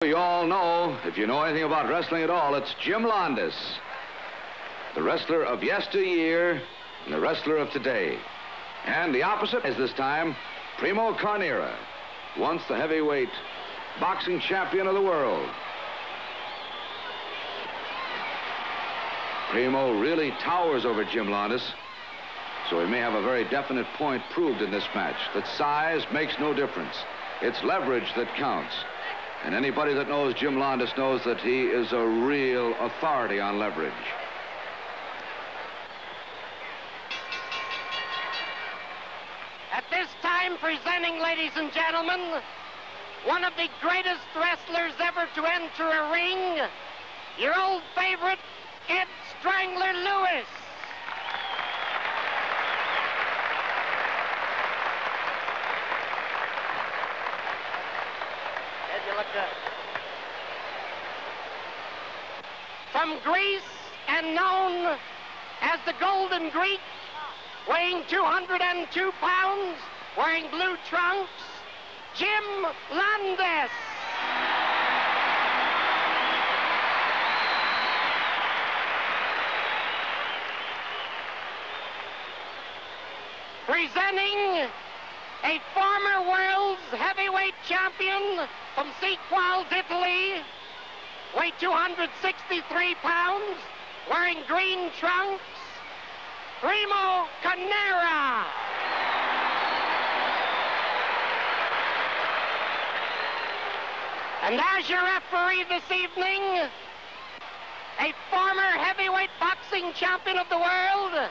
You all know, if you know anything about wrestling at all, it's Jim Londas, the wrestler of yesteryear and the wrestler of today. And the opposite is this time Primo Carnera, once the heavyweight boxing champion of the world. Primo really towers over Jim Londas, so he may have a very definite point proved in this match, that size makes no difference. It's leverage that counts. And anybody that knows Jim Londas knows that he is a real authority on leverage. At this time, presenting, ladies and gentlemen, one of the greatest wrestlers ever to enter a ring, your old favorite, Ed Strangler Lewis. From Greece and known as the Golden Greek, weighing 202 pounds, wearing blue trunks, Jim Londas. Presenting a former world's heavyweight champion from Sequoia, Italy, weighed 263 pounds, wearing green trunks, Primo Carnera. And as your referee this evening, a former heavyweight boxing champion of the world,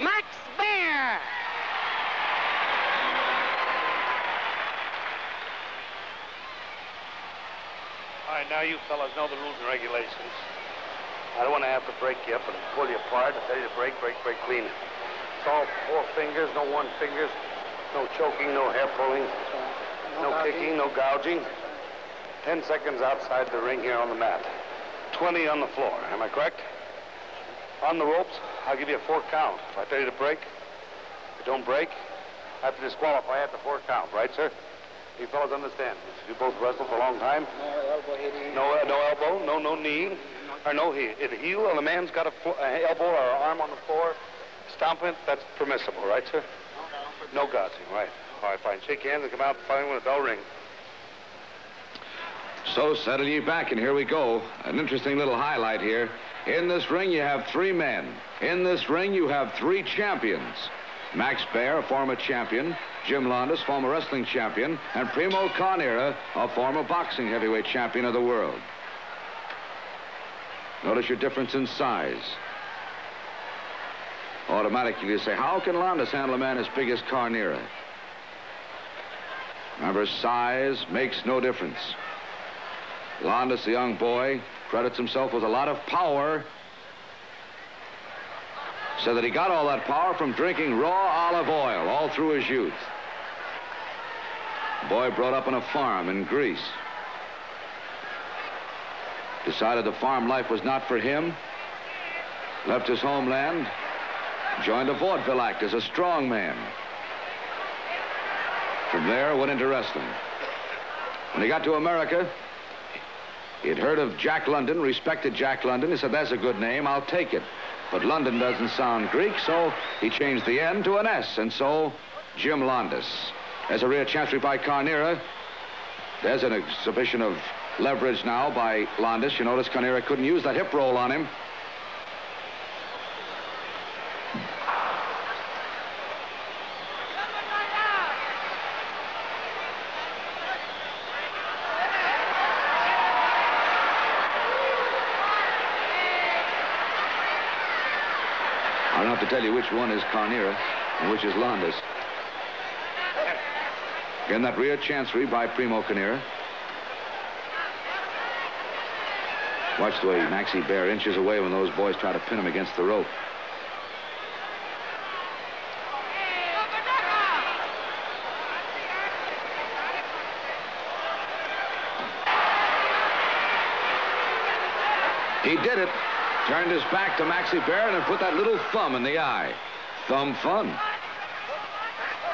Max Baer. All right, now you fellas know the rules and regulations. I don't want to have to break you up and pull you apart. I tell you to break clean. It's all 4 fingers, no 1 fingers, no choking, no hair pulling, no kicking, no gouging. 10 seconds outside the ring here on the mat. 20 on the floor, am I correct? On the ropes, I'll give you a 4 count. If I tell you to break, if you don't break, I have to disqualify at the 4 count, right, sir? You fellas understand? You both wrestled for a long time. No elbow hitting. No elbow, no knee, or no heel. If the heel and the man's got a elbow or an arm on the floor, stomping, that's permissible, right, sir? No gouging, right. All right, fine. Shake hands and come out fighting when the bell rings. So settle ye back, and here we go. An interesting little highlight here. In this ring, you have 3 men. In this ring, you have 3 champions. Max Baer, a former champion, Jim Londas, former wrestling champion, and Primo Carnera, a former boxing heavyweight champion of the world. Notice your difference in size. Automatically you say, how can Londas handle a man as big as Carnera? Remember, size makes no difference. Londas, the young boy, credits himself with a lot of power, so that he got all that power from drinking raw olive oil all through his youth. The boy brought up on a farm in Greece. Decided the farm life was not for him. Left his homeland. Joined a vaudeville act as a strong man. From there, went into wrestling. When he got to America, he'd heard of Jack London, respected Jack London. He said, that's a good name, I'll take it. But London doesn't sound Greek, so he changed the N to an S, and so Jim Londas. There's a rear chancery by Carnera. There's an exhibition of leverage now by Londas. You notice Carnera couldn't use that hip roll on him. I don't have to tell you which one is Carnera and which is Londas. Again, that rear chancery by Primo Carnera. Watch the way Maxie Baer inches away when those boys try to pin him against the rope. He did it. Turned his back to Maxie Baer and put that little thumb in the eye. Thumb fun.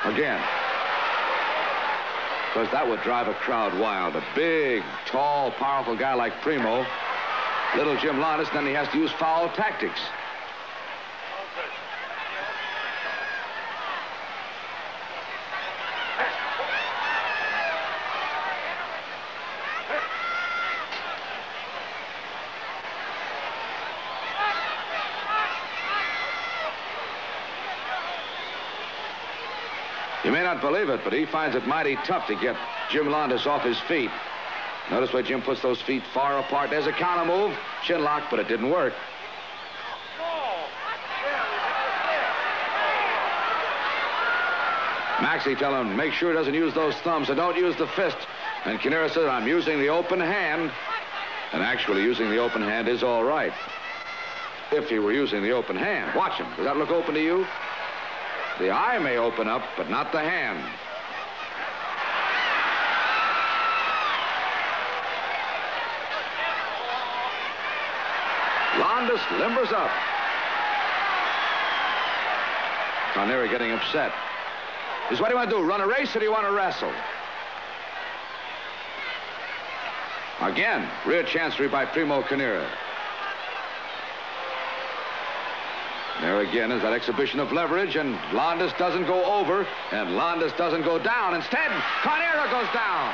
Again. Because that would drive a crowd wild. A big, tall, powerful guy like Primo, little Jim Londas, then he has to use foul tactics. You may not believe it, but he finds it mighty tough to get Jim Londas off his feet. Notice where Jim puts those feet far apart. There's a counter move, chin lock, but it didn't work. Maxie tell him, make sure he doesn't use those thumbs and don't use the fist. And Carnera says, I'm using the open hand. And actually using the open hand is all right. If he were using the open hand. Watch him. Does that look open to you? The eye may open up, but not the hand. Londas limbers up. Carnera getting upset. Is what do you want to do? Run a race or do you want to wrestle? Again, rear chancery by Primo Carnera. There again is that exhibition of leverage, and Londas doesn't go over, and Londas doesn't go down. Instead, Carnera goes down.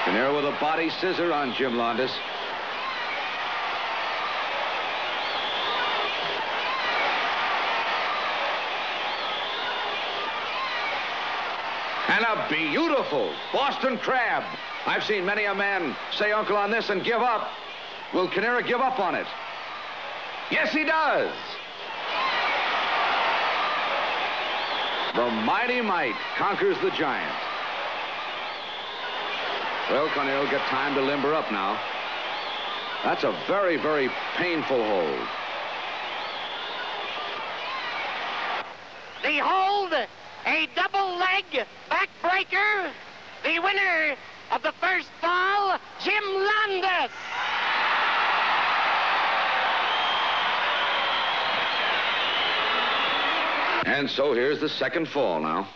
Carnera with a body scissor on Jim Londas. And a beautiful Boston crab. I've seen many a man say uncle on this and give up. Will Carnera give up on it? Yes, he does. The mighty might conquers the giant. Well, Carnera will get time to limber up now. That's a very, very painful hold. The hold, a double leg backbreaker. The winner of the first fall, Jim Londas. And so here's the second fall now.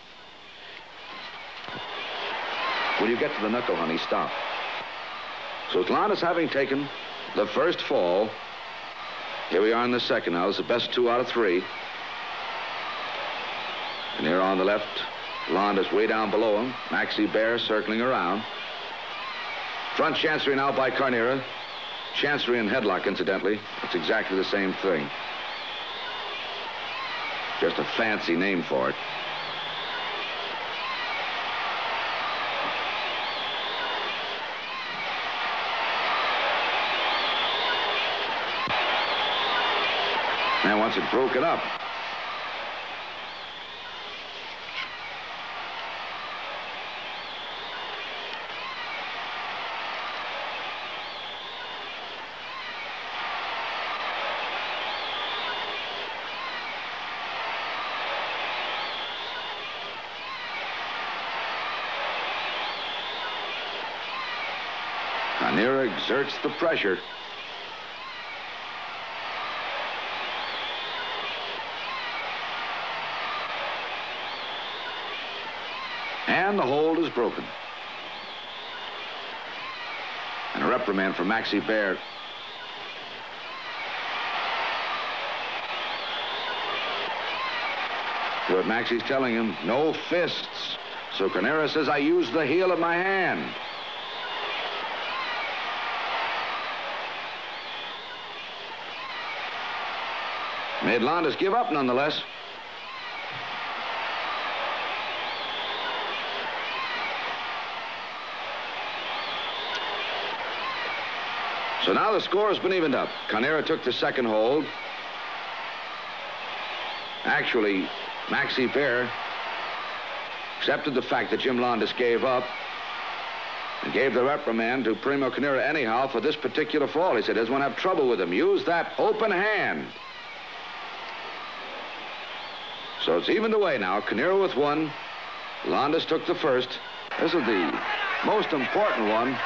When you get to the knuckle, honey, stop. So Londas having taken the first fall, here we are in the second now. It's the best 2 out of 3. And here on the left, Londas way down below him. Maxie Bear circling around. Front chancery now by Carnera. Chancery and headlock, incidentally. It's exactly the same thing. Just a fancy name for it. And once it broke it up. Carnera exerts the pressure. And the hold is broken. And a reprimand for Maxie Bear. What Maxie's telling him, no fists. So Carnera says, I use the heel of my hand. Made Londas give up nonetheless. So now the score has been evened up. Carnera took the second hold. Actually, Maxie Bear accepted the fact that Jim Londas gave up and gave the reprimand to Primo Carnera anyhow for this particular fall. He said, doesn't want to have trouble with him. Use that open hand. So it's evened away now. Carnera with 1. Londas took the first. This is the most important one.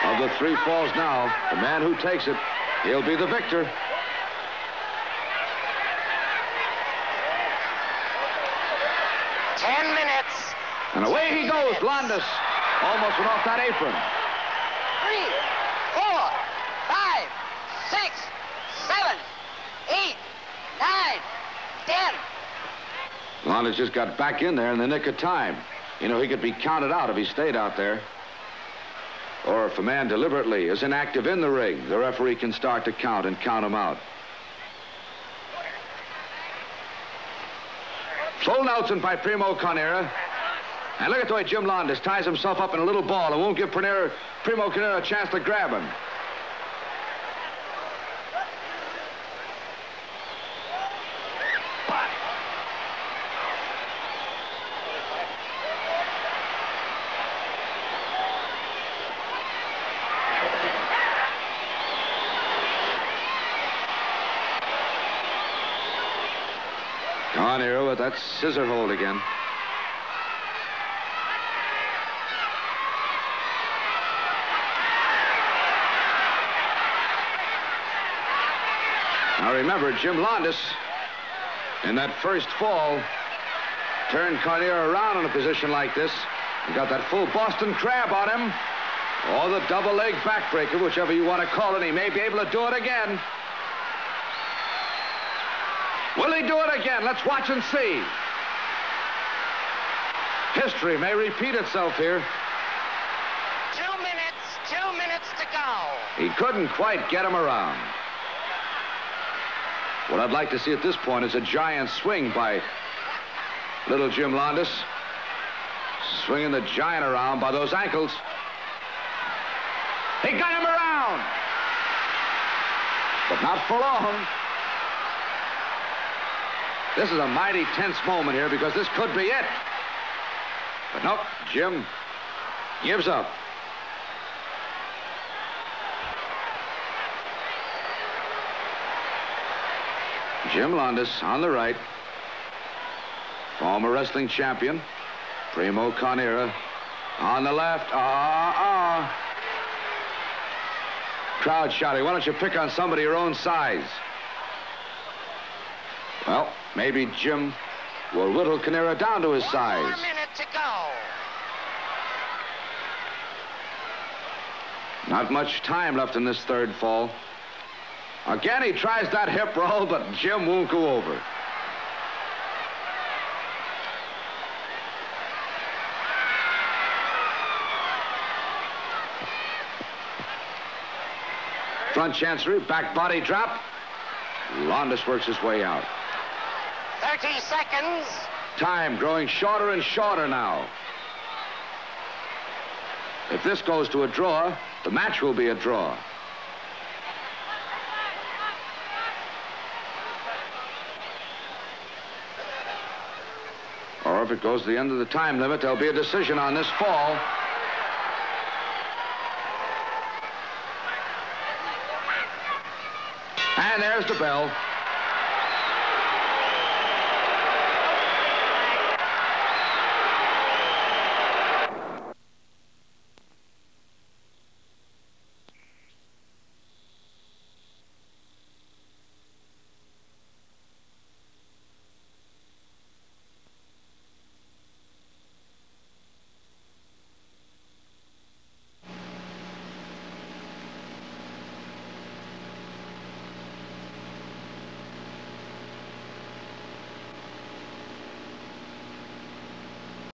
Of the 3 falls now, the man who takes it, he'll be the victor. And away he goes, Londas. Almost went off that apron. 3, 4, 5, 6, 7, 8, 9, 10. Londas just got back in there in the nick of time. You know, he could be counted out if he stayed out there. Or if a man deliberately is inactive in the ring, the referee can start to count and count him out. Full Nelson by Primo Carnera. And look at the way Jim Londas ties himself up in a little ball and won't give Primo Carnera a chance to grab him. Carnera with that scissor hold again. Now remember, Jim Londas, in that first fall, turned Carnera around in a position like this and got that full Boston Crab on him, or the double leg backbreaker, whichever you want to call it. He may be able to do it again. Will he do it again? Let's watch and see. History may repeat itself here. 2 minutes to go. He couldn't quite get him around. What I'd like to see at this point is a giant swing by little Jim Londas. Swinging the giant around by those ankles. He got him around. But not for long. This is a mighty tense moment here because this could be it. But nope, Jim gives up. Jim Londas on the right. Former wrestling champion. Primo Carnera on the left. Crowd shouting, why don't you pick on somebody your own size? Well, maybe Jim will whittle Carnera down to his size. 1 more minute to go. Not much time left in this third fall. Again, he tries that hip roll, but Jim won't go over. Front chancery, back body drop. Londas works his way out. 30 seconds. Time growing shorter and shorter now. If this goes to a draw, the match will be a draw. Or if it goes to the end of the time limit, there'll be a decision on this fall. And there's the bell.